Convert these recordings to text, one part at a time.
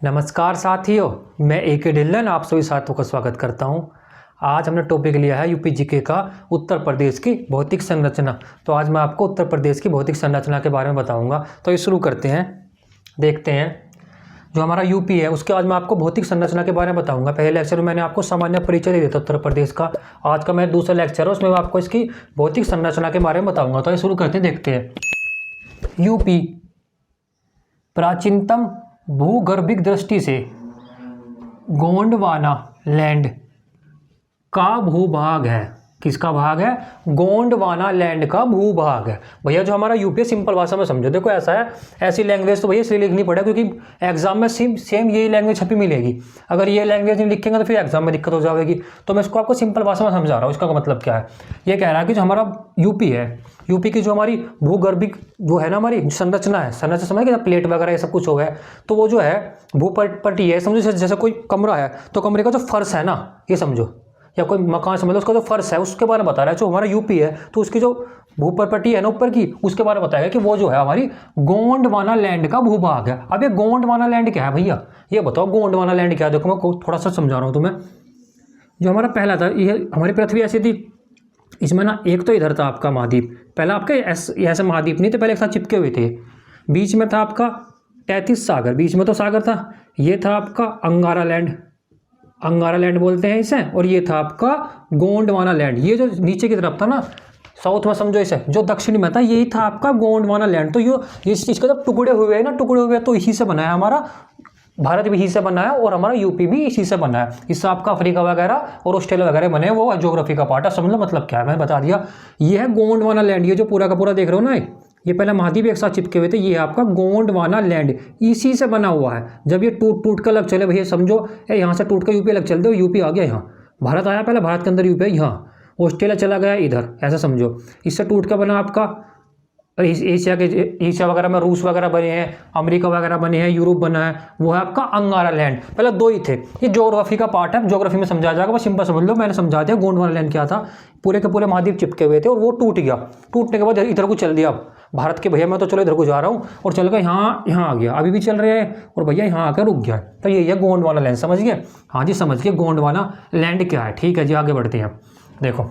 नमस्कार साथियों, मैं ए.के. ढिल्लन आप सभी साथियों का स्वागत करता हूं। आज हमने टॉपिक लिया है यूपी जीके का उत्तर प्रदेश की भौतिक संरचना। तो आज मैं आपको उत्तर प्रदेश की भौतिक संरचना के बारे में बताऊंगा। तो ये शुरू करते हैं, देखते हैं। जो हमारा यूपी है उसके आज मैं आपको भौतिक संरचना के बारे में बताऊंगा। पहले लेक्चर में मैंने आपको सामान्य परिचय दे दिया था उत्तर प्रदेश का। आज का मेरा दूसरा लेक्चर है, उसमें मैं आपको इसकी भौतिक संरचना के बारे में बताऊँगा। तो ये शुरू करते हैं, देखते हैं। यूपी प्राचीनतम भूगर्भिक दृष्टि से गोंडवाना लैंड का भूभाग है। किसका भाग है? गोंडवाना लैंड का भूभाग है। भैया जो हमारा यूपी सिंपल भाषा में समझो। देखो ऐसा है, ऐसी लैंग्वेज तो भैया इसलिए लिखनी पड़ेगा क्योंकि एग्जाम में सेम यही लैंग्वेज छपी मिलेगी। अगर ये लैंग्वेज नहीं लिखेंगे तो फिर एग्जाम में दिक्कत हो जाएगी। तो मैं इसको आपको सिंपल भाषा में समझा रहा हूँ। इसका मतलब क्या है? ये कह रहा है कि जो हमारा यूपी है, यूपी की जो हमारी भूगर्भिक जो है ना हमारी संरचना है, संरचना समझ के प्लेट वगैरह ये सब कुछ हो गया, तो वो जो है भूपट्टी है। समझो जैसे कोई कमरा है तो कमरे का जो फर्श है ना, ये समझो, या कोई मकान समझ लो, उसका जो फर्श है उसके बारे में बता रहा है। जो हमारा यूपी है तो उसकी जो भूपट्टी है ना ऊपर की, उसके बारे में बताएगा कि वो जो है हमारी गोंडवाना लैंड का भूभाग है। अब ये गोंडवाना लैंड क्या है भैया, ये बताओ गोंडवाना लैंड क्या है। देखो मैं थोड़ा सा समझा रहा हूँ तुम्हें। जो हमारा पहला था, ये हमारी पृथ्वी ऐसी थी, इसमें ना एक तो इधर था आपका महाद्वीप, पहला आपके ऐसे महाद्वीप नहीं थे, पहले एक साथ चिपके हुए थे। बीच में था आपका 33 सागर, बीच में तो सागर था। ये था आपका अंगारा लैंड, अंगारा लैंड बोलते हैं इसे। और ये था आपका गोंडवाना लैंड। ये जो नीचे की तरफ था ना, साउथ में समझो इसे, जो दक्षिणी में था, यही था आपका गोंडवाना लैंड। तो ये इस चीज़ के जब टुकड़े हुए हैं ना, टुकड़े हुए तो इसी से बना है हमारा भारत भी, इसी से बना है, और हमारा यूपी भी इसी से बना है। इससे आपका अफ्रीका वगैरह और ऑस्ट्रेलिया वगैरह बने, वो ज्योग्राफी का पार्ट है। समझ लो मतलब क्या है, मैंने बता दिया। ये है गोंडवाना लैंड। ये जो पूरा का पूरा देख रहे हो ना, ये पहले महाद्वीप एक साथ चिपके हुए थे। ये आपका गोंडवाना लैंड इसी से बना हुआ है। जब ये टूट टूट कर अलग चले भैया, समझो यहाँ से टूट कर यूपी अलग चलते, यूपी आ गया यहाँ, भारत आया पहले, भारत के अंदर यूपी है, यहाँ ऑस्ट्रेलिया चला गया इधर, ऐसा समझो। इससे टूट कर बना आपका एशिया वगैरह में रूस वगैरह बने हैं, अमेरिका वगैरह बने हैं, यूरोप बना है, वो है आपका अंगारा लैंड। पहले दो ही थे। ये ज्योग्राफी का पार्ट है, ज्योग्राफी में समझा जाएगा, बस सिंपल समझ लो, मैंने समझा दिया। गोंडवाना लैंड क्या था, पूरे के पूरे महाद्वीप चिपके हुए थे और वो टूट गया। टूटने के बाद इधर को चल दिया। अब भारत के भैया मैं तो चलो इधर को जा रहा हूँ, और चल गया यहाँ आ गया, अभी भी चल रहे हैं, और भैया यहाँ आकर रुक गया। तो ये है गोंडवाना लैंड। समझ गए? हाँ जी समझ गए गोंडवाना लैंड क्या है। ठीक है जी, आगे बढ़ते हैं। देखो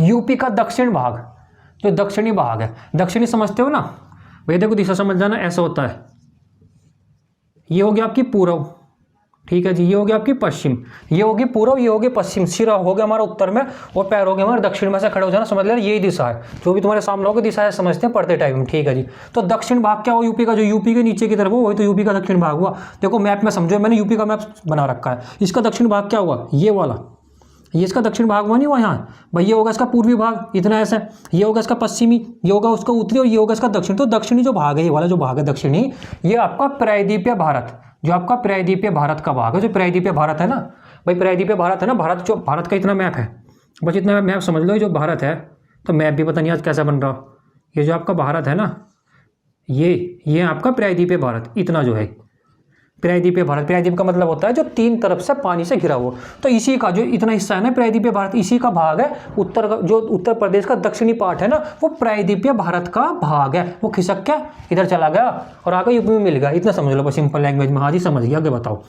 यूपी का दक्षिण भाग, जो दक्षिणी भाग है, दक्षिणी समझते हो ना भैया, देखो दिशा समझ जाना, ऐसा होता है। ये हो गया आपकी पूर्व, ठीक है जी, ये हो गया आपकी पश्चिम, ये होगी पूर्व, ये होगी पश्चिम, सिर हो गया हमारा उत्तर में, और पैर हो गया हमारे दक्षिण में से खड़े हो जाना। समझ लेना यही दिशा है, जो भी तुम्हारे सामने होगी दिशा है, समझते हैं पढ़ते टाइम में। ठीक है जी। तो दक्षिण भाग क्या हो यूपी का, जो यूपी के नीचे की तरफ हो वही तो यूपी का दक्षिण भाग हुआ। देखो मैप में समझो, मैंने यूपी का मैप बना रखा है। इसका दक्षिण भाग क्या हुआ, ये वाला, ये इसका दक्षिण भाग हुआ नहीं हुआ यहाँ भाई। ये होगा इसका पूर्वी भाग, इतना ऐसा, ये होगा इसका पश्चिमी, ये होगा उसका उत्तरी, और ये होगा इसका दक्षिण। तो दक्षिणी जो भाग है, ये वाला जो भाग है दक्षिणी, ये आपका प्रायद्वीपीय भारत, जो आपका प्रायद्वीपीय भारत का भाग है। जो प्रायद्वीपीय भारत है ना भाई, प्रायद्वीपीय भारत है ना, भारत जो भारत का इतना मैप है, बस इतना मैप समझ लो। जो भारत है, तो मैप भी पता नहीं आज कैसा बन रहा। ये जो आपका भारत है ना, ये आपका प्रायद्वीपीय भारत, इतना जो है प्रायद्वीपीय भारत। प्रायद्वीप का मतलब होता है जो तीन तरफ से पानी से घिरा हो। तो इसी का जो इतना हिस्सा है ना प्रायद्वीपीय भारत, इसी का भाग है जो उत्तर प्रदेश का दक्षिणी पार्ट है ना, वो प्रायद्वीपीय भारत का भाग है। वो खिसक क्या इधर चला गया और आगे यूपी में मिल गया। इतना समझ लो बस सिंपल लैंग्वेज में। हाँ जी समझ गया। आगे बताओ।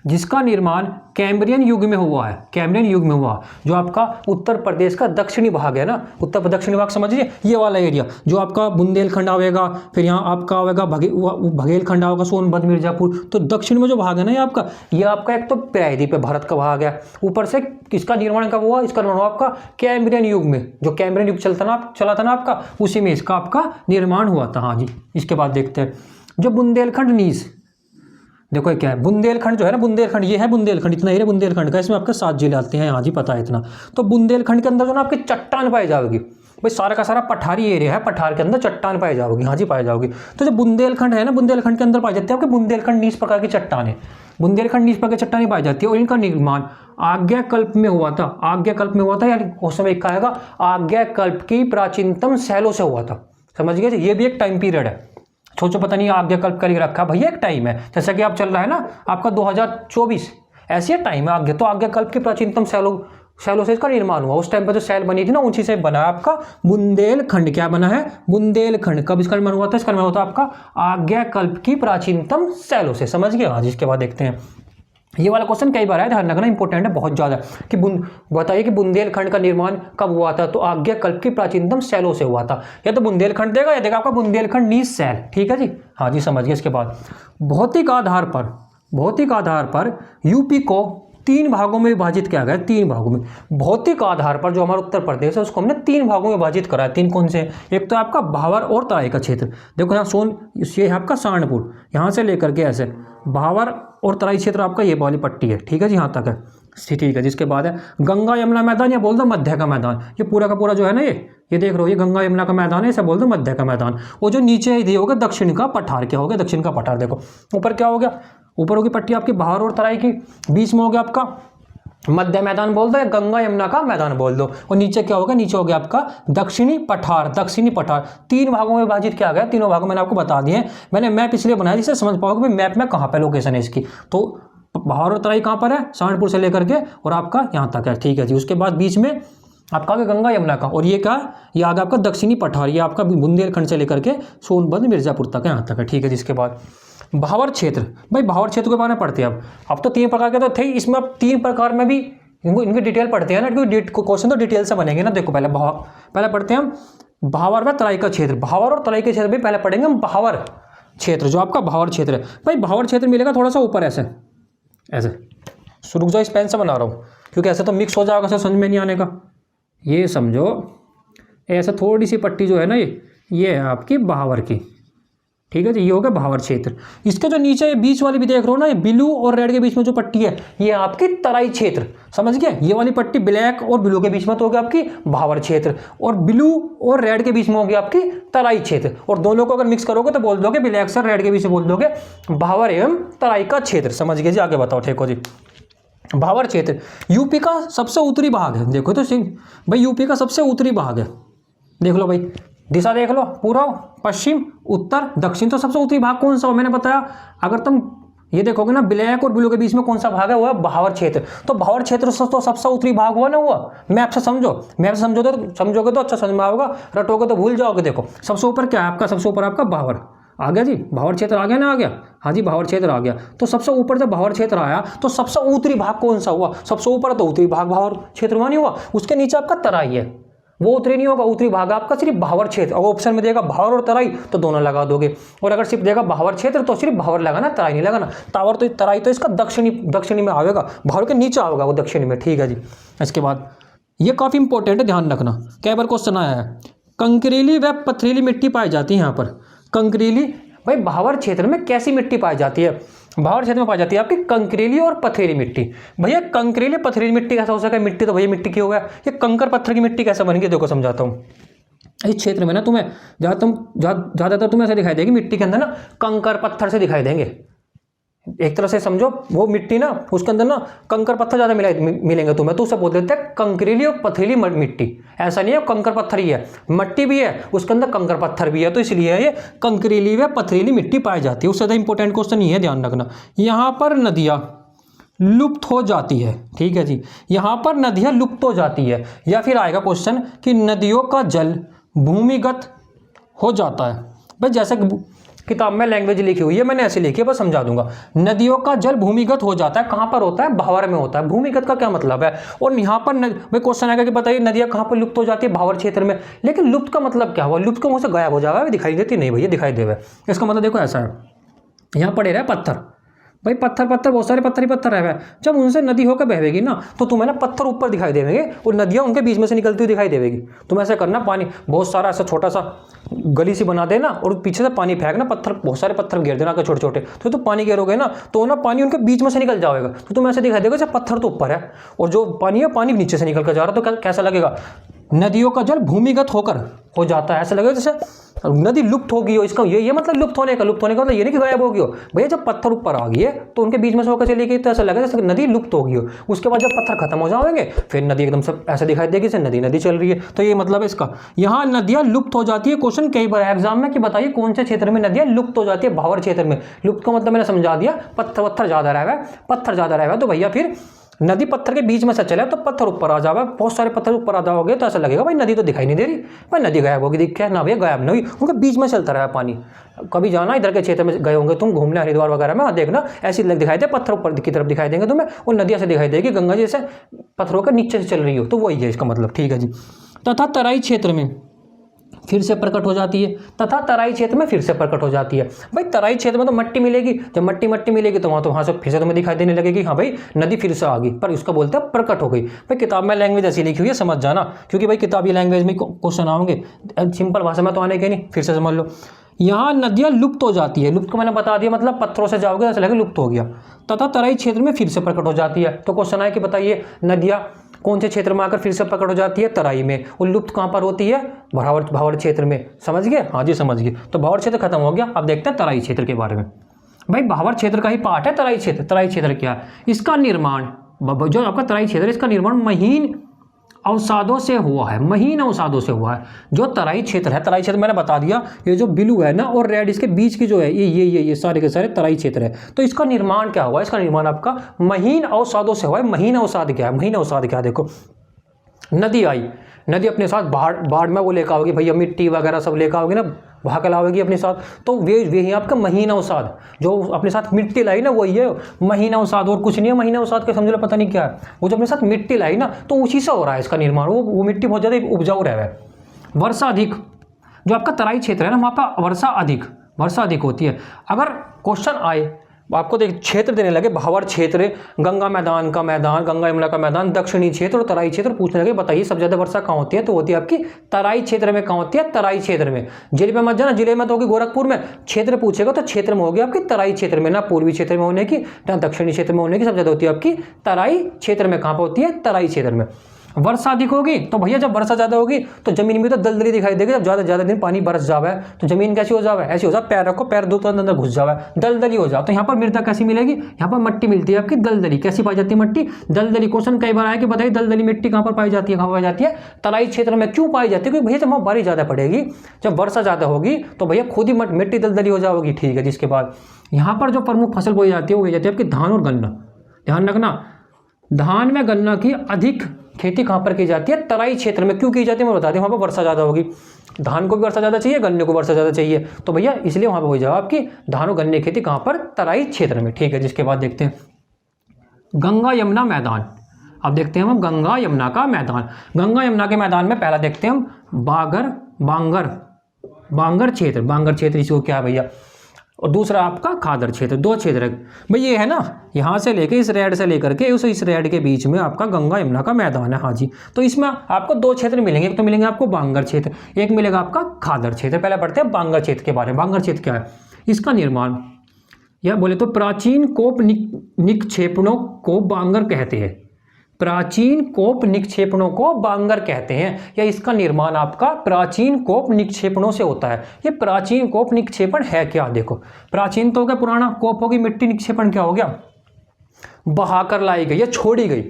जिसका निर्माण कैम्ब्रियन युग में हुआ है, कैम्ब्रियन युग में हुआ, जो आपका उत्तर प्रदेश का दक्षिणी भाग है ना, उत्तर दक्षिणी भाग समझिए, ये वाला एरिया जो आपका बुंदेलखंड आवेगा, फिर यहाँ आपका आवेगा बघेलखंड आवेगा, सोनभद्र, मिर्जापुर। तो दक्षिण में जो भाग है ना, ये आपका एक तो प्रायद्वीपीय भारत का भाग है। ऊपर से किसका निर्माण कब हुआ, इसका निर्माण आपका कैम्ब्रियन युग में, जो कैम्ब्रियन युग चला था ना आपका, उसी में इसका आपका निर्माण हुआ था। हाँ जी। इसके बाद देखते हैं जो बुंदेलखंड नीस, देखो क्या है बुंदेलखंड जो है ना, बुंदेलखंड ये है, बुंदेलखंड इतना एरिया बुंदेलखंड का, इसमें आपके 7 जिले आते हैं। हाँ जी पता है इतना। तो बुंदेलखंड के अंदर जो ना आपकी चट्टान पाई जाएगी भाई, सारा का सारा पठारी एरिया है, पठार के अंदर चट्टान पाई जाओगी। हाँ जी पाई जाओगी। तो जो बुंदेलखंड है ना, बुंदेलखंड के अंदर पाई जाती है आपके बुंदेलखंड नीस प्रकार की चट्टानें, बुंदेलखंड नीस प्रकार की चट्टानें पाई जाती है। और इनका निर्माण आज्ञाकल्प में हुआ था, आज्ञाकल्प में हुआ था, यानी उस समय कहा जाएगा आज्ञाकल्प की प्राचीनतम शैलों से हुआ था। समझ गए? ये भी एक टाइम पीरियड है। सोचो पता नहीं आज्ञाकल्प कर रखा भैया, एक टाइम है, जैसा कि आप चल रहा है ना आपका 2024, ऐसी टाइम है आज्ञा। तो आज्ञाकल्प की प्राचीनतम शैलो से इसका निर्माण हुआ। उस टाइम पर जो शैल बनी थी ना ऊंची से बना आपका बुंदेलखंड। क्या बना है? बुंदेलखंड। कब इसका निर्माण हुआ था? इसका निर्माण हुआ था आपका आज्ञाकल्प की प्राचीनतम शैलो से। समझ गए? हाँ, जिसके बाद देखते हैं ये वाला क्वेश्चन कई बार है, ध्यान रखना, इंपॉर्टेंट है बहुत ज्यादा, कि बताइए कि बुंदेलखंड का निर्माण कब हुआ था? तो आज्ञाकल्प की प्राचीनतम शैलों से हुआ था। या तो बुंदेलखंड देगा या देगा आपका बुंदेलखंड नीस शैल। ठीक है जी, हाँ जी, समझ गए। इसके बाद भौतिक आधार पर यूपी को 3 भागों में विभाजित किया गया। 3 भागों में भौतिक आधार पर जो हमारा उत्तर प्रदेश है उसको हमने 3 भागों में विभाजित करा है। 3 कौन से? एक तो आपका भावर और तराई का क्षेत्र। देखो यहाँ ये है आपका सहारनपुर, यहाँ से लेकर के ऐसे भावर और तराई क्षेत्र आपका ये वाली पट्टी है। ठीक है जी, यहाँ तक है। ठीक है। जिसके बाद है गंगा यमुना मैदान, या बोल दो मध्य का मैदान। ये पूरा का पूरा जो है ना ये देख रहे हो, ये गंगा यमुना का मैदान है, इसे बोल दो मध्य का मैदान। वो जो नीचे ये हो गया दक्षिण का पठार। क्या हो गया? दक्षिण का पठार। देखो ऊपर क्या हो गया? ऊपर होगी पट्टी आपकी भावर और तराई की, बीच में हो गया आपका मध्य मैदान बोल दो या गंगा यमुना का मैदान बोल दो, और नीचे क्या होगा? नीचे हो गया आपका दक्षिणी पठार। 3 भागों में विभाजित किया गया। तीनों भागों मैंने आपको बता दिए। मैंने मैप इसलिए बनाया जिससे समझ पाओगे मैप में कहाँ पे लोकेशन है इसकी। तो भावर और तराई कहाँ पर है? सहारनपुर से लेकर के और आपका यहाँ तक है। ठीक है जी। उसके बाद बीच में आपका गंगा यमुना का, और ये क्या? ये आगे आपका दक्षिणी पठार, ये आपका बुंदेलखंड से लेकर के सोनभद्र मिर्जापुर तक है, यहाँ तक है। ठीक है। जिसके बाद भावर क्षेत्र। भाई भावर क्षेत्र के बारे में पढ़ते हैं अब तो 3 प्रकार के तो थे, इसमें अब 3 प्रकार में भी इनकी डिटेल पढ़ते हैं ना, क्योंकि क्वेश्चन तो डिटेल से बनेंगे ना। देखो पहले पढ़ते हैं हम भावर व तराई का क्षेत्र। भावर और तराई के क्षेत्र भी पहले पढ़ेंगे हम। भावर क्षेत्र जो आपका भावर क्षेत्र है, भाई भावर क्षेत्र मिलेगा थोड़ा सा ऊपर ऐसे रुक जाओ, इस पेन से बना रहा हूँ क्योंकि ऐसे तो मिक्स हो जाएगा, ऐसे समझ में नहीं आने का। ये समझो ऐसा थोड़ी सी पट्टी जो है ना ये है आपकी भावर की। ठीक है जी, ये हो गया भावर क्षेत्र। इसके जो नीचे बीच वाली भी देख रहे हो ना, ये ब्लू और रेड के बीच में जो पट्टी है ये आपकी तराई क्षेत्र। समझ गए? ये वाली पट्टी ब्लैक और ब्लू के बीच में तो होगी आपकी भावर क्षेत्र, और ब्लू और रेड के बीच में होगी आपकी तराई क्षेत्र। और दोनों को अगर मिक्स करोगे तो बोल दोगे, ब्लैक से रेड के बीच में बोल दोगे भावर एवं तराई का क्षेत्र। समझ गए जी? आगे बताओ। ठीक हो जी। भावर क्षेत्र यूपी का सबसे उत्तरी भाग है। देखो तो भाई यूपी का सबसे उत्तरी भाग है। देख लो भाई, दिशा देख लो, पूर्व पश्चिम उत्तर दक्षिण। तो सबसे उत्तरी भाग कौन सा हो? मैंने बताया, अगर तुम ये देखोगे ना ब्लैक और ब्लू के बीच में कौन सा भाग है? वो है भावर क्षेत्र। तो भावर क्षेत्र तो सबसे उत्तरी भाग हुआ ना, हुआ। मैप से समझोगे तो अच्छा समझ में आएगा, रटोगे तो भूल जाओगे। देखो सबसे ऊपर क्या है आपका? सबसे ऊपर आपका भावर आ गया जी, भावर क्षेत्र आ गया ना? आ गया, हाँ जी, भावर क्षेत्र आ गया। तो सबसे ऊपर जब भावर क्षेत्र आया तो सबसे उत्तरी भाग कौन सा हुआ? सबसे ऊपर तो उत्तरी भाग भावर क्षेत्र नहीं हुआ, उसके नीचे आपका तराई है, वो उत्तरी नहीं होगा। उत्तरी भाग आपका सिर्फ भावर क्षेत्र। और ऑप्शन में देगा भावर और तराई तो दोनों लगा दोगे, और अगर सिर्फ देगा भावर क्षेत्र तो सिर्फ भावर लगाना, तराई नहीं लगाना। तराई तो इसका दक्षिणी में आएगा, भावर के नीचे आएगा वो दक्षिणी में। ठीक है जी। इसके बाद ये काफी इंपॉर्टेंट है, ध्यान रखना, कई बार क्वेश्चन आया है। कंकरीली व पथरीली मिट्टी पाई जाती है यहाँ पर। कंकरीली, भाई भावर क्षेत्र में कैसी मिट्टी पाई जाती है? भावर क्षेत्र में पाई जाती है आपकी कंकरीली और पथरीली मिट्टी। भैया कंकरीली पथरीली मिट्टी कैसा हो सका? मिट्टी तो भैया मिट्टी की हो गया, ये कंकर पत्थर की मिट्टी कैसे बन गई? देखो समझाता हूँ। इस क्षेत्र में ना तुम्हें ज्यादातर तुम्हें ऐसे दिखाई देगी मिट्टी के अंदर ना कंकर पत्थर से दिखाई देंगे। एक तरह से समझो वो मिट्टी ना, उसके अंदर ना कंकर पत्थर ज्यादा मिलेंगे तुम्हें, तो उसे बोल देते हैं कंकरीली और पथरीली मिट्टी। ऐसा नहीं है कंकर पत्थर ही है, मट्टी भी है उसके अंदर, कंकर पत्थर भी है, तो इसलिए ये कंकरीली व पथरीली मिट्टी पाई जाती है। उससे ज्यादा इंपॉर्टेंट क्वेश्चन ये है, ध्यान रखना। यहाँ पर नदियाँ लुप्त हो जाती है। ठीक है जी, यहाँ पर नदियाँ लुप्त हो जाती है। या फिर आएगा क्वेश्चन कि नदियों का जल भूमिगत हो जाता है। भाई जैसे किताब में लैंग्वेज लिखी हुई है, मैंने ऐसे लिखी है, बस समझा दूंगा। नदियों का जल भूमिगत हो जाता है। कहां पर होता है? भावर में होता है। भूमिगत का क्या मतलब है? और यहां पर भाई क्वेश्चन आएगा कि बताइए नदियां कहां पर लुप्त हो जाती है? भावर क्षेत्र में। लेकिन लुप्त का मतलब क्या हुआ? लुप्त को मुझसे गायब हो जाएगा, दिखाई देती नहीं भैया, दिखाई देवे। इसका मतलब देखो ऐसा है, यहाँ पड़े रहे पत्थर, भाई पत्थर बहुत सारे पत्थर ही पत्थर रहे। जब उनसे नदी होकर बहेगी ना तो तुम्हें ना पत्थर ऊपर दिखाई देंगे और नदियां उनके बीच में से निकलती हुई दिखाई देगी। तुम ऐसा करना, पानी बहुत सारा ऐसा छोटा सा गली सी बना देना और पीछे से पानी फेंकना, पत्थर बहुत सारे पत्थर घेर देना छोटे छोटे, तो तुम पानी घेरोगे ना तो ना पानी उनके बीच में से निकल जाएगा। तो तुम ऐसे दिखाई देगा जब पत्थर तो ऊपर है और जो पानी है पानी नीचे से निकल कर जा रहा है, तो कैसा लगेगा? नदियों का जल भूमिगत होकर हो जाता है, ऐसा लगेगा जैसे नदी लुप्त हो गई हो। इसका ये मतलब लुप्त होने का मतलब ये नहीं कि गायब हो गई हो। भैया जब पत्थर ऊपर आ गई है तो उनके बीच में से होकर चली गई तो ऐसा लगा जैसे नदी लुप्त हो गई हो। उसके बाद जब पत्थर खत्म हो जाएंगे फिर नदी एकदम से ऐसा दिखाई देगी जैसे नदी चल रही है। तो ये मतलब है इसका। यहाँ नदियाँ लुप्त हो जाती है। क्वेश्चन कई बार एग्जाम में कि बताइए कौन से क्षेत्र में नदियाँ लुप्त हो जाती है? भावर क्षेत्र में। लुप्त का मतलब मैंने समझा दिया, पत्थर ज्यादा रह गया, तो भैया फिर नदी पत्थर के बीच में से चले तो पत्थर ऊपर आ जावे, बहुत सारे पत्थर ऊपर आ जाओगे तो ऐसा लगेगा भाई नदी तो दिखाई नहीं दे रही, भाई नदी गायब होगी, दिख क्या ना भैया गायब नहीं हुई, उनके बीच में चलता रहा पानी। कभी जाना इधर के क्षेत्र में गए होंगे तुम घूमने हरिद्वार वगैरह में, देखना ऐसी दिखाई दे, पत्थर ऊपर की तरफ दिखाई देंगे तुम्हें, और नदियाँ से दिखाई देगी गंगा जी से पत्थरों के नीचे से चल रही हो, तो वही है इसका मतलब। ठीक है जी। तथा तराई क्षेत्र में फिर से प्रकट हो जाती है, तथा तराई क्षेत्र में फिर से प्रकट हो जाती है। भाई तराई क्षेत्र में तो मट्टी मिलेगी, जब मट्टी मिलेगी तो वहाँ से फिर से तुम्हें दिखाई देने लगेगी, हाँ भाई नदी फिर से आ गई, पर उसका बोलते हैं प्रकट हो गई। भाई किताब में लैंग्वेज ऐसी लिखी हुई है, समझ जाना, क्योंकि भाई किताबी लैंग्वेज में क्वेश्चन आओगे, सिंपल भाषा में तो आने के नहीं, फिर से समझ लो। यहाँ नदियाँ लुप्त हो जाती है, लुप्त को मैंने बता दिया, मतलब पत्थरों से जाओगे ऐसा लगेगा लुप्त हो गया। तथा तराई क्षेत्र में फिर से प्रकट हो जाती है, तो क्वेश्चन है कि बताइए नदियाँ कौन से क्षेत्र में आकर फिर से प्रकट हो जाती है, तराई में, और लुप्त कहाँ पर होती है, भावर क्षेत्र में। समझ गए? हाँ जी समझ गए। तो भावर क्षेत्र खत्म हो गया, अब देखते हैं तराई क्षेत्र के बारे में। भाई भावर क्षेत्र का ही पार्ट है तराई क्षेत्र। तराई क्षेत्र क्या है? इसका निर्माण, जो आपका तराई क्षेत्र है इसका निर्माण महीन अवसादों से हुआ है, महीन अवसादों से हुआ है। जो तराई क्षेत्र है, तराई क्षेत्र मैंने बता दिया, ये जो ब्लू है ना और रेड इसके बीच की जो है ये सारे के सारे तराई क्षेत्र है। तो इसका निर्माण क्या हुआ? इसका निर्माण आपका महीन अवसादों से हुआ है। महीन अवसाद क्या है? महीन अवसाद क्या है? देखो नदी आई, नदी अपने साथ बाढ़ में वो लेकर आओगी भैया, मिट्टी वगैरह सब लेकर आओगी ना, बहा के लाओगी अपने साथ, तो वे ही आपका महीना अवसाद, जो अपने साथ मिट्टी लाई ना वही है महीना अवसाद, और कुछ नहीं है। महीना अवसाद के समझ लो पता नहीं क्या है, वो जो अपने साथ मिट्टी लाई ना तो उसी से हो रहा है इसका निर्माण, वो मिट्टी बहुत ज़्यादा उपजाऊ रहा है। वर्षा अधिक, जो आपका तराई क्षेत्र है ना वहाँ पर वर्षा अधिक होती है। अगर क्वेश्चन आए आपको देख क्षेत्र देने लगे, भावर क्षेत्र, गंगा मैदान का मैदान, गंगा यमुना का मैदान, दक्षिणी क्षेत्र और तराई क्षेत्र, पूछने लगे बताइए सबसे ज्यादा वर्षा कहाँ होती है, तो होती है आपकी तराई क्षेत्र में। कहाँ होती है? तराई क्षेत्र में। जिले में मत जाना, जिले में तो होगी गोरखपुर में, क्षेत्र पूछेगा तो क्षेत्र में होगी आपकी तराई क्षेत्र में, ना पूर्वी क्षेत्र में होने की ना दक्षिणी क्षेत्र में होने की, सबसे ज्यादा होती है आपकी तराई क्षेत्र में। कहाँ पर होती है? तराई क्षेत्र में। वर्षा अधिक होगी तो भैया जब वर्षा ज़्यादा होगी तो जमीन में तो दलदली दिखाई देगी, जब ज़्यादा दिन पानी बरस जावे तो जमीन कैसी हो जावे? ऐसी हो जाए पैर रखो, पैर दो तो अंदर घुस जावे, दलदली हो जाए। तो यहाँ पर मृदा कैसी मिलेगी? यहाँ पर मिट्टी मिलती है आपकी दलदली। कैसी पाई जाती है? मिट्टी दलदली। क्वेश्चन कई बार आया कि बताइए दलदली मिट्टी कहाँ पर पाई जाती है? कहाँ पाई जाती है? तराई क्षेत्र में। क्यों पाई जाती है? क्योंकि भैया जब वहाँ बारिश ज़्यादा पड़ेगी, जब वर्षा ज़्यादा होगी तो भैया खुद ही मिट्टी दलदली हो जाएगी। ठीक है, जिसके बाद यहाँ पर जो प्रमुख फसल बोई जाती है वो बोई जाती है आपकी धान और गन्ना। ध्यान रखना, धान में गन्ना की अधिक खेती कहाँ पर की जाती है? तराई क्षेत्र में। क्यों की जाती है मैं बता दूं, वहाँ पर वर्षा ज़्यादा होगी, धान को भी वर्षा ज़्यादा चाहिए, गन्ने को वर्षा ज़्यादा चाहिए, तो भैया इसलिए वहाँ पर हो जाएगा आपकी धान और गन्ने की खेती कहाँ पर? तराई क्षेत्र में। ठीक है, जिसके बाद देखते हैं गंगा यमुना मैदान। अब देखते हैं हम गंगा यमुना का मैदान। गंगा यमुना के मैदान में पहला देखते हैं हम बांगर क्षेत्र इसको क्या है भैया, और दूसरा आपका खादर क्षेत्र। दो क्षेत्र है भाई, ये है ना, यहाँ से लेके इस रेड से लेकर के इस रेड के बीच में आपका गंगा यमुना का मैदान है। हाँ जी, तो इसमें आपको दो क्षेत्र मिलेंगे, एक तो मिलेंगे आपको बांगर क्षेत्र, एक मिलेगा आपका खादर क्षेत्र। पहले पढ़ते हैं बांगर क्षेत्र के बारे में। बांगर क्षेत्र क्या है? इसका निर्माण, या बोले तो प्राचीन कोप निक्षेपणों को बांगर कहते हैं। प्राचीन कोप निक्षेपणों को बांगर कहते हैं, या इसका निर्माण आपका प्राचीन कोप निक्षेपणों से होता है। ये प्राचीन कोप निक्षेपण है क्या? देखो प्राचीन तो हो गया पुराना, कोप होगी मिट्टी, निक्षेपण क्या हो गया? बहाकर लाई गई या छोड़ी गई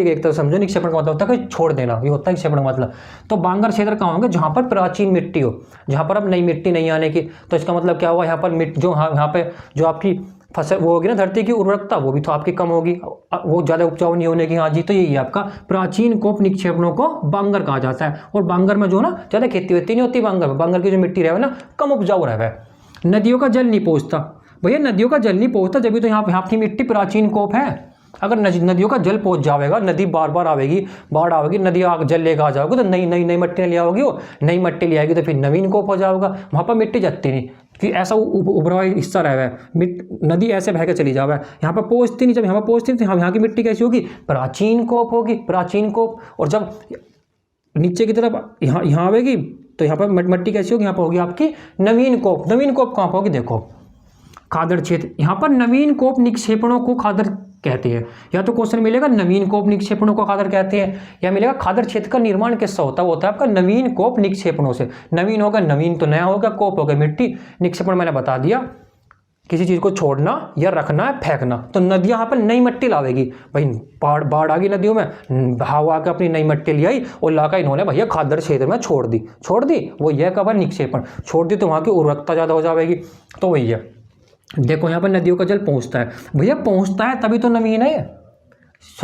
एक तरह समझो। निक्षेपण का मतलब होता है कि छोड़ देना, ये होता है निक्षेपण का मतलब। तो बांगर क्षेत्र कहाँ होंगे? जहाँ पर प्राचीन मिट्टी हो, जहाँ पर अब नई मिट्टी नहीं आने की। तो इसका मतलब क्या हुआ? यहाँ पर यहाँ पे जो आपकी फसल वो होगी ना, धरती की उर्वरकता वो भी तो आपकी कम होगी, वो ज़्यादा उपजाऊ नहीं होने की। हाँ जी, तो यही है आपका प्राचीन कोप निक्षेपणों को बांगर कहा जाता है। और बांगर में जो ना ज़्यादा खेती वेती नहीं होती, बांगर की जो मिट्टी रहे ना कम उपजाऊ रहे। नदियों का जल नहीं पहुँचता भैया, नदियों का जल नहीं पहुँचता, जब भी तो यहाँ की मिट्टी प्राचीन कोप है। अगर नदियों का जल पहुँच जाएगा, नदी बार बार आवेगी, बाढ़ आवेगी, नदी जल लेकर आ जाओगे तो नई मट्टी ले आओगी, वो नई मट्टी ले आएगी तो फिर नवीन कोप हो जाएगा। वहाँ पर मिट्टी जाती नहीं कि ऐसा उभरा हुआ हिस्सा रह है, नदी ऐसे बह के चली जावे, यहाँ पर पहुँचती नहीं। जब यहाँ पर पहुँचती नहीं तो यहाँ की मिट्टी कैसी होगी? प्राचीन कोप होगी, प्राचीन कोप। और जब नीचे की तरफ यहाँ आवेगी तो यहाँ पर मिट्टी कैसी होगी? यहाँ पर होगी आपकी नवीन कोप। नवीन कोप कहाँ पर होगी? देखो खादर क्षेत्र, यहाँ पर नवीन कोप निक्षेपणों को खादर कहते हैं। या तो क्वेश्चन मिलेगा नवीन कोप निक्षेपणों को खादर कहते हैं, या मिलेगा खादर क्षेत्र का निर्माण किससे होता है? वो होता है आपका नवीन कोप निक्षेपणों से। नवीन होगा, नवीन तो नया होगा, कोप होगा मिट्टी, निक्षेपण मैंने बता दिया किसी चीज़ को छोड़ना या रखना है, फेंकना। तो नदी यहाँ पर नई मिट्टी लावेगी भाई, बाढ़ आ गई नदियों में, बहाव आकर अपनी नई मिट्टी ले आई और लाकर इन्होंने भैया खादर क्षेत्र में छोड़ दी। वो यह कब है? निक्षेपण। छोड़ दी तो वहाँ की उर्वरकता ज़्यादा हो जाएगी। तो वही है, देखो यहाँ पर नदियों का जल पहुँचता है भैया, पहुँचता है तभी तो नवीन है।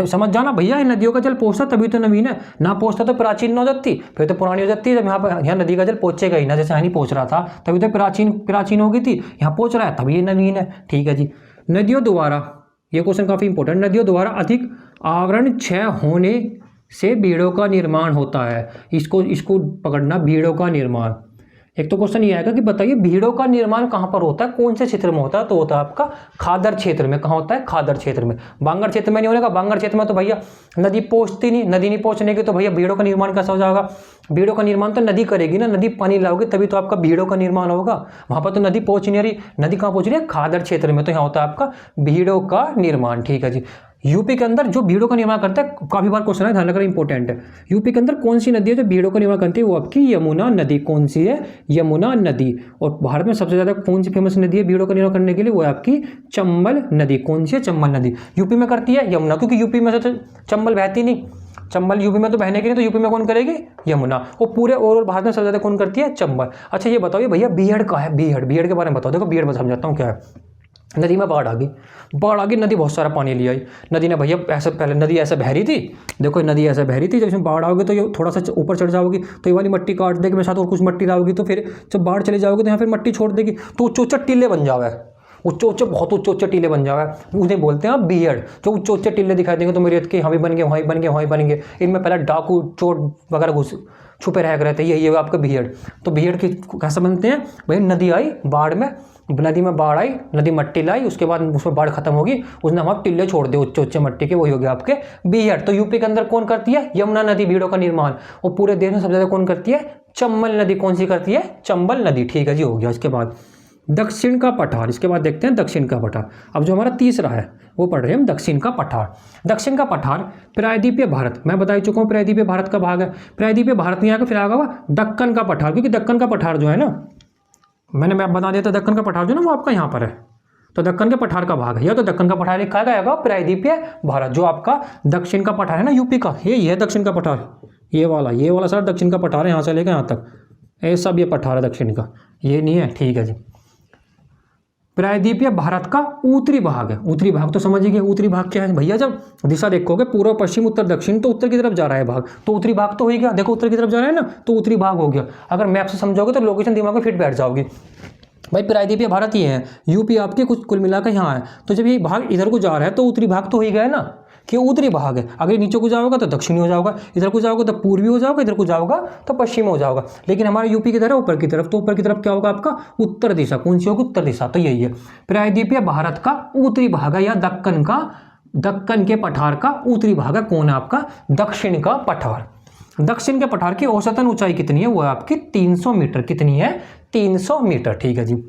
समझ जाना भैया, इन नदियों का जल पहुँचता तभी तो नवीन है, ना पहुँचता तो प्राचीन न हो जाती, फिर तो पुरानी हो जाती है। जब यहाँ नदी का जल पहुँचेगा ही ना, जैसे यहाँ नहीं पहुँच रहा था तभी तो प्राचीन हो गई थी, यहाँ पहुँच रहा है तभी ये नवीन है। ठीक है जी। नदियों द्वारा, ये क्वेश्चन काफ़ी इंपॉर्टेंट, नदियों द्वारा अधिक आवरण क्षय होने से भीड़ों का निर्माण होता है। इसको पकड़ना, भीड़ों का निर्माण। एक तो क्वेश्चन ये आएगा कि बताइए भीड़ों का निर्माण कहाँ पर होता है, कौन से क्षेत्र में होता है, तो होता है आपका खादर क्षेत्र में। कहाँ होता है, खादर क्षेत्र में। बांगर क्षेत्र में नहीं होने का, बांगर क्षेत्र में तो भैया नदी पहुँचती नहीं, नदी नहीं पहुँचने की तो भैया भीड़ों का निर्माण कैसा हो जाएगा। भीड़ों का निर्माण तो नदी करेगी ना, नदी पानी लाओगे तभी तो आपका भीड़ों का निर्माण होगा। वहाँ पर तो नदी पहुँच नहीं रही, नदी कहाँ पहुँच रही है, खादर क्षेत्र में, तो यहाँ होता है आपका भीड़ों का निर्माण। ठीक है जी। यूपी के अंदर जो भीड़ों का निर्माण करता है, काफी बार क्वेश्चन है, ध्यान रखना इंपॉर्टेंट है। यूपी के अंदर कौन सी नदी है जो भीड़ों का निर्माण करती है, वो आपकी यमुना नदी। कौन सी है, यमुना नदी। और भारत में सबसे ज्यादा कौन सी फेमस नदी है भीड़ों का निर्माण करने के लिए, वो है आपकी चंबल नदी। कौन सी है, चंबल नदी। यूपी में करती है यमुना, क्योंकि यूपी में से तो चंबल बहती नहीं, चंबल यूपी में तो बहने के लिए, तो यूपी में कौन करेगी, यमुना। और पूरे ओवरऑल भारत में सबसे ज्यादा कौन करती है, चंबल। अच्छा ये बताओ भैया बीहड़ का है, बीहड़ के बारे में बताओ। देखो बीहड़ में समझाता हूँ क्या है। नदी में बाढ़ आ गई, नदी बहुत सारा पानी ले आई। नदी ने भैया ऐसे, पहले नदी ऐसे बह रही थी, देखो नदी ऐसे बह रही थी, जब इसमें बाढ़ आओगे तो ये थोड़ा सा ऊपर चढ़ जाओगी तो ये वाली मिट्टी काट देगी, मेरे साथ और कुछ मिट्टी लाओगी, तो फिर जब बाढ़ चले जाओगे तो यहाँ फिर मिट्टी छोड़ देगी, तो ऊँचे टीले बन जावे, बहुत ऊँचे टीले बन जावे, उन्हें बोलते हैं बीहड़। जो ऊँचे टीले दिखाई देंगे तो मेरे रेत के यहाँ भी बन गए, वहीं बन गए, वहीं बन गए, इनमें पहले डाकू चोर वगैरह छुपे रह गए थे, यही है आपका बीहड़। तो बीहड़ की कैसे बनते हैं भाई, नदी आई बाढ़ में, नदी में बाढ़ आई, नदी मट्टी लाई, उसके बाद उसमें बाढ़ खत्म होगी, उसने हम टिल्ले छोड़ दिए ऊंचे मट्टी के, वही हो गया आपके बीहड़। तो यूपी के अंदर कौन करती है, यमुना नदी भीड़ों का निर्माण। और पूरे देश में सबसे ज्यादा कौन करती है, चंबल नदी। कौन सी करती है, चंबल नदी। ठीक है जी, हो गया। इसके बाद दक्षिण का पठार, इसके बाद देखते हैं दक्षिण का पठार। अब जो हमारा तीसरा है वो पढ़ रहे हैं हम, दक्षिण का पठार। दक्षिण का पठार प्रायद्वीपीय भारत, मैं बता ही चुका हूँ प्रायद्वीपीय भारत का भाग है। प्रायद्वीपीय भारत में आकर फिर आगा हुआ दक्कन का पठार, क्योंकि दक्कन का पठार जो है ना, मैंने मैं बता दिया था, दक्कन का पठार जो ना वो आपका यहाँ पर है, तो दक्कन के पठार का भाग है, या तो दक्कन का पठार लिखा गया प्रायद्वीपीय भारत। जो आपका दक्षिण का पठार है ना यूपी का, यही है दक्षिण का पठार, ये वाला सर दक्षिण का पठार है, यहाँ से लेकर यहाँ तक, ये सब ये पठार है दक्षिण का, ये नहीं है। ठीक है जी। प्रायद्वीपीय भारत का उत्तरी भाग है। उत्तरी भाग तो समझिए, उत्तरी भाग क्या है भैया, जब दिशा देखोगे पूर्व पश्चिम उत्तर दक्षिण, तो उत्तर की तरफ जा रहा है भाग, तो उत्तरी भाग तो हो गया। देखो उत्तर की तरफ जा रहा है ना, तो उत्तरी भाग हो गया। अगर मैप से समझोगे तो लोकेशन दिमाग में फिट बैठ जाओगी भाई। प्रायद्वीपीय भारत ये है, यूपी आपके कुछ कुल मिलाकर यहाँ है, तो जब ये भाग इधर को जा रहा है तो उत्तरी भाग तो हो ही गया ना, कि उत्तरी भाग है। अगर नीचे को जाओगा तो दक्षिणी हो जाओगा, इधर को जाओगा तो पूर्वी हो जाओगा, इधर को जाओगा तो पश्चिम हो जाओगा। लेकिन हमारे यूपी की तरह ऊपर की तरफ, तो ऊपर की तरफ क्या होगा आपका, उत्तर दिशा। कौन सी होगी, उत्तर दिशा। तो यही है प्रायद्वीपीय भारत का उत्तरी भाग है, या दक्कन के पठार का उत्तरी भाग है। कौन है आपका, दक्षिण का पठार। दक्षिण के पठार की औसतन ऊंचाई कितनी है, वो है आपकी 300 मीटर। कितनी है, 300 मीटर। ठीक है जी।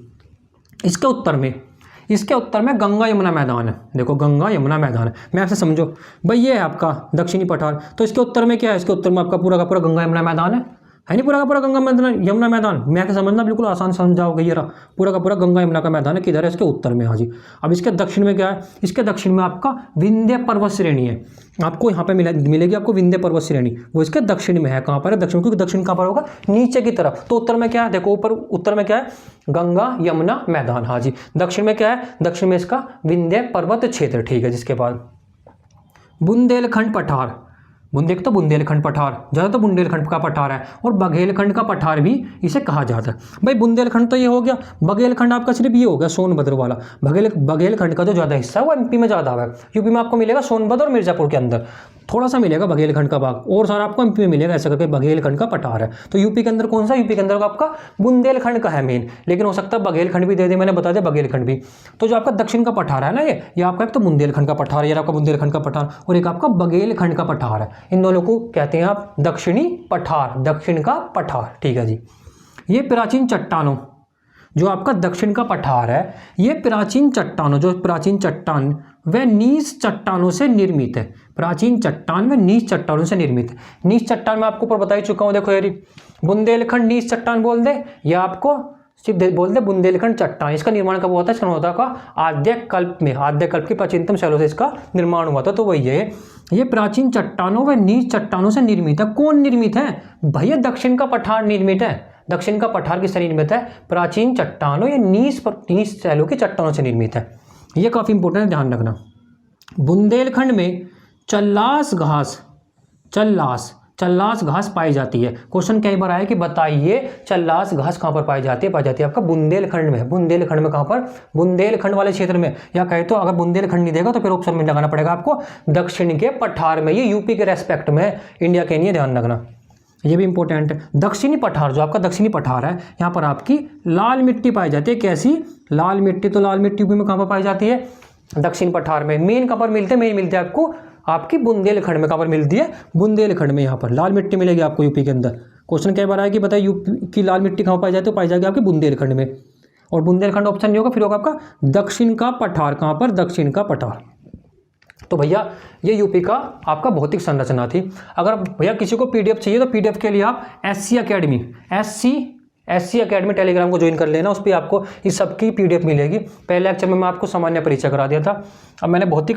इसके उत्तर में गंगा यमुना मैदान है। देखो गंगा यमुना मैदान है, मैं आपसे समझो भाई, ये है आपका दक्षिणी पठार, तो इसके उत्तर में क्या है, इसके उत्तर में आपका पूरा का पूरा गंगा यमुना मैदान है नहीं, पूरा का पूरा गंगा यमुना मैदान। मैं क्या समझना, बिल्कुल आसान समझाओगे। ये रहा पूरा का पूरा गंगा यमुना का मैदान है, किधर है, इसके उत्तर में। हाँ जी। अब इसके दक्षिण में क्या है, इसके दक्षिण में आपका विंध्य पर्वत श्रेणी है। आपको यहाँ पे मिलेगी आपको विंध्य पर्वत श्रेणी, वो इसके दक्षिण में है। कहाँ पर है, दक्षिण, क्योंकि दक्षिण कहाँ पर होगा, नीचे की तरफ। तो उत्तर में क्या है, देखो ऊपर उत्तर में क्या है, गंगा यमुना मैदान। हाँ जी। दक्षिण में क्या है, दक्षिण में इसका विंध्य पर्वत क्षेत्र। ठीक है। जिसके बाद बुंदेलखंड पठार, बुंदेलखंड पठार, ज़्यादा तो बुंदेलखंड का पठार है, और बघेलखंड का पठार भी इसे कहा जाता है। भाई बुंदेलखंड तो ये हो गया, बघेलखंड आपका सिर्फ ये हो गया सोनभद्र वाला। बघेलखंड का जो ज़्यादा हिस्सा है वो एमपी में ज़्यादा है। यूपी में आपको मिलेगा सोनभद्र और मिर्जापुर के अंदर थोड़ा सा मिलेगा बघेलखंड का भाग, और सारा आपको एमपी में मिलेगा। ऐसा करके बघेलखंड का पठार है। तो यूपी के अंदर कौन सा, यूपी के अंदर आपका बुंदेलखंड का है मेन, लेकिन हो सकता है बघेलखंड भी दे दे, मैंने बता दिया बघेलखंड भी। तो जो आपका दक्षिण का पठार है ना, ये आपका एक तो बुंदेलखंड का पठार, ये आपका बुंदेलखंड का पठार, और एक आपका बघेलखंड का पठार है। इन दोनों को कहते हैं आप दक्षिणी पठार, दक्षिण का पठार। ठीक है जी। ये प्राचीन चट्टानों, जो आपका दक्षिण का पठार है, ये प्राचीन चट्टानों, जो प्राचीन चट्टान वह नीच चट्टानों से निर्मित है। प्राचीन चट्टान में नीच चट्टानों से निर्मित है। नीच चट्टान में आपको ऊपर बता ही चुका हूं। देखो यार, बुंदेलखंड नीच चट्टान बोल दे, या आपको सिर्फ बोल दे बुंदेलखंड चट्टान। इसका निर्माण कब हुआ था, चंद्रोदा का आद्य कल्प में, आद्य कल्प की प्राचीनतम शैलों से इसका निर्माण हुआ था। तो वही है, ये प्राचीन चट्टानों व नीच चट्टानों से निर्मित है। कौन निर्मित है भैया, दक्षिण का पठार निर्मित है। दक्षिण का पठार किससे निर्मित है, प्राचीन चट्टानों या नीच शैलों की चट्टानों से निर्मित है। ये काफी इंपॉर्टेंट है, ध्यान रखना। बुंदेलखंड में चल्लास घास पाई जाती है। क्वेश्चन कई बार आया कि बताइए चल्लास घास कहाँ पर पाई जाती है? पाई जाती है आपका बुंदेलखंड में। बुंदेलखंड में कहाँ पर? बुंदेलखंड वाले क्षेत्र में। या कहे तो अगर बुंदेलखंड नहीं देगा तो फिर ऑप्शन में लगाना पड़ेगा आपको दक्षिण के पठार में। ये यूपी के रेस्पेक्ट में है, इंडिया के नहीं है, ध्यान रखना, ये भी इंपॉर्टेंट है। दक्षिणी पठार, जो आपका दक्षिणी पठार है, यहाँ पर आपकी लाल मिट्टी पाई जाती है। कैसी? लाल मिट्टी। तो लाल मिट्टी यूपी में कहाँ पर पाई जाती है? दक्षिण पठार में। मेन कहाँ पर मिलते हैं? मेन मिलते हैं आपको आपकी बुंदेलखंड में। कहाँ पर मिलती है? बुंदेलखंड में। यहाँ पर लाल मिट्टी मिलेगी आपको यूपी के अंदर। क्वेश्चन कई बार आया कि बताइए यूपी की लाल मिट्टी कहाँ पाई जाती है? तो पाई जाएगी आपकी बुंदेलखंड में। और बुंदेलखंड ऑप्शन नहीं होगा, फिर होगा आपका दक्षिण का पठार। कहाँ पर? दक्षिण का पठार। तो भैया ये यूपी का आपका भौतिक संरचना थी। अगर भैया किसी को पीडीएफ चाहिए तो पीडीएफ के लिए आप एससी अकेडमी टेलीग्राम को ज्वाइन कर लेना। उस पर आपको इस सब की पीडीएफ मिलेगी। पहले लेक्चर में मैं आपको सामान्य परिचय करा दिया था, अब मैंने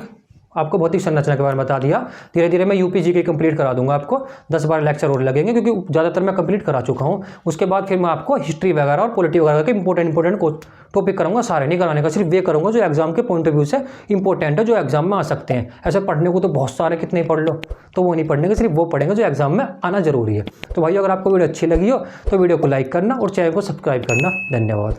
आपको भौतिक संरचना के बारे में बता दिया। धीरे धीरे मैं यूपी जीके कंप्लीट करा दूंगा आपको। 10-12 लेक्चर और लगेंगे क्योंकि ज़्यादातर मैं कंप्लीट करा चुका हूँ। उसके बाद फिर मैं आपको हिस्ट्री वगैरह और पॉलिटी वगैरह के इंपॉर्टेंट टॉपिक करूँगा। सारे नहीं कराने का, सिर्फ वे करूँगा जो एग्जाम के पॉइंट ऑफ व्यू से इंपॉर्टेंट है, जो एग्जाम में आ सकते हैं। ऐसे पढ़ने को तो बहुत सारे, कितने ही पढ़ लो, तो वो नहीं पढ़ने के, सिर्फ वो पढ़ेंगे जो एग्जाम में आना जरूरी है। तो भाई अगर आपको वीडियो अच्छी लगी हो तो वीडियो को लाइक करना और चैनल को सब्सक्राइब करना। धन्यवाद।